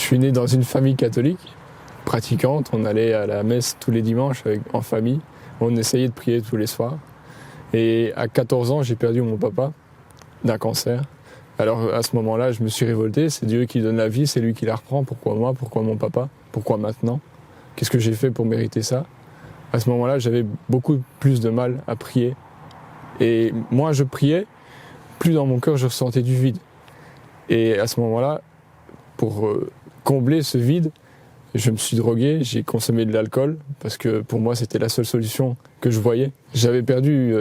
suis né dans une famille catholique, pratiquante. On allait à la messe tous les dimanches en famille. On essayait de prier tous les soirs. Et à 14 ans, j'ai perdu mon papa d'un cancer. Alors à ce moment-là, je me suis révolté. C'est Dieu qui donne la vie, c'est lui qui la reprend. Pourquoi moi? Pourquoi mon papa? Pourquoi maintenant? Qu'est-ce que j'ai fait pour mériter ça? À ce moment-là, j'avais beaucoup plus de mal à prier. Et moins je priais, plus dans mon cœur je ressentais du vide. Et à ce moment-là, pour combler ce vide, je me suis drogué, j'ai consommé de l'alcool, parce que pour moi c'était la seule solution que je voyais. J'avais perdu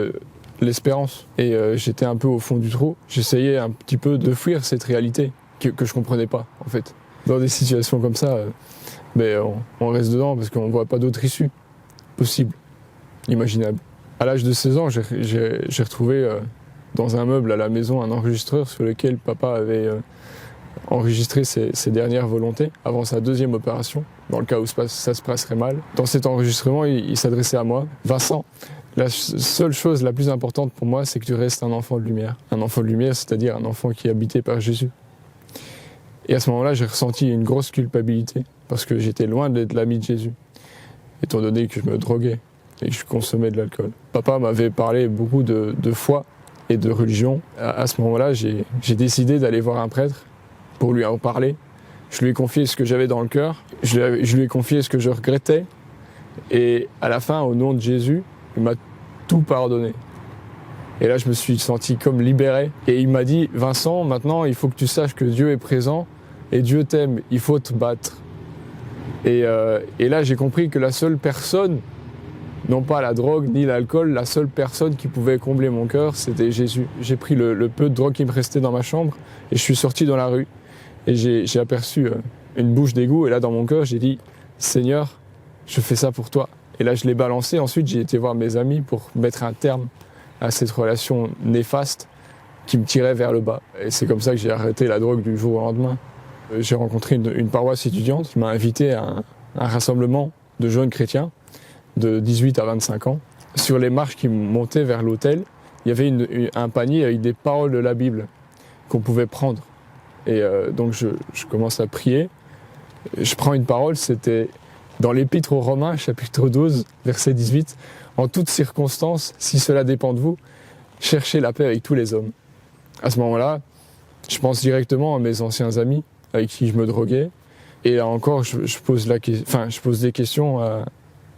l'espérance et j'étais un peu au fond du trou. J'essayais un petit peu de fuir cette réalité que je comprenais pas en fait. Dans des situations comme ça, on reste dedans parce qu'on voit pas d'autre issue possible, imaginable. À l'âge de 16 ans, j'ai retrouvé dans un meuble à la maison un enregistreur sur lequel papa avait enregistré ses dernières volontés avant sa deuxième opération, dans le cas où ça se passerait mal. Dans cet enregistrement, il s'adressait à moi. Vincent, la seule chose la plus importante pour moi, c'est que tu restes un enfant de lumière. Un enfant de lumière, c'est-à-dire un enfant qui est habité par Jésus. Et à ce moment-là, j'ai ressenti une grosse culpabilité, parce que j'étais loin d'être l'ami de Jésus, étant donné que je me droguais et que je consommais de l'alcool. Papa m'avait parlé beaucoup de foi et de religion. À ce moment-là, j'ai décidé d'aller voir un prêtre pour lui en parler. Je lui ai confié ce que j'avais dans le cœur, je lui ai confié ce que je regrettais, et à la fin, au nom de Jésus, il m'a tout pardonné. Et là, je me suis senti comme libéré. Et il m'a dit, Vincent, maintenant, il faut que tu saches que Dieu est présent et Dieu t'aime, il faut te battre. Et là, j'ai compris que la seule personne, non pas la drogue ni l'alcool, la seule personne qui pouvait combler mon cœur, c'était Jésus. J'ai pris le peu de drogue qui me restait dans ma chambre et je suis sorti dans la rue. Et j'ai aperçu une bouche d'égout et là, dans mon cœur, j'ai dit, Seigneur, je fais ça pour toi. Et là, je l'ai balancé. Ensuite, j'ai été voir mes amis pour mettre un terme à cette relation néfaste qui me tirait vers le bas. Et c'est comme ça que j'ai arrêté la drogue du jour au lendemain. J'ai rencontré une paroisse étudiante qui m'a invité à un rassemblement de jeunes chrétiens de 18 à 25 ans. Sur les marches qui montaient vers l'autel, il y avait un panier avec des paroles de la Bible qu'on pouvait prendre. Et donc je commence à prier. Je prends une parole, c'était dans l'Épître aux Romains, chapitre 12, verset 18. « En toutes circonstances, si cela dépend de vous, cherchez la paix avec tous les hommes. » À ce moment-là, je pense directement à mes anciens amis avec qui je me droguais. Et là encore, je pose des questions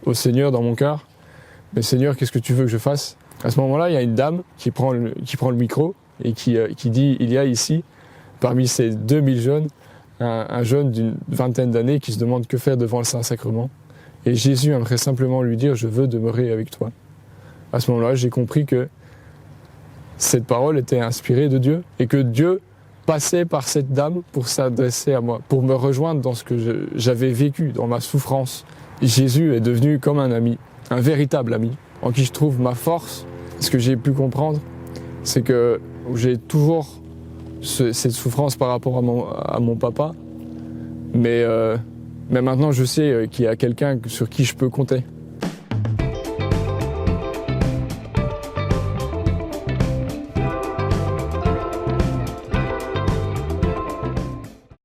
au Seigneur dans mon cœur. « Mais Seigneur, qu'est-ce que tu veux que je fasse ?» À ce moment-là, il y a une dame qui prend le micro et qui dit « Il y a ici, parmi ces 2000 jeunes, un jeune d'une vingtaine d'années qui se demande que faire devant le Saint-Sacrement. Et Jésus aimerait simplement lui dire « Je veux demeurer avec toi ». À ce moment-là, j'ai compris que cette parole était inspirée de Dieu et que Dieu passait par cette dame pour s'adresser à moi, pour me rejoindre dans ce que j'avais vécu, dans ma souffrance. Jésus est devenu comme un ami, un véritable ami, en qui je trouve ma force. Ce que j'ai pu comprendre, c'est que j'ai toujours cette souffrance par rapport à mon papa, mais maintenant je sais qu'il y a quelqu'un sur qui je peux compter.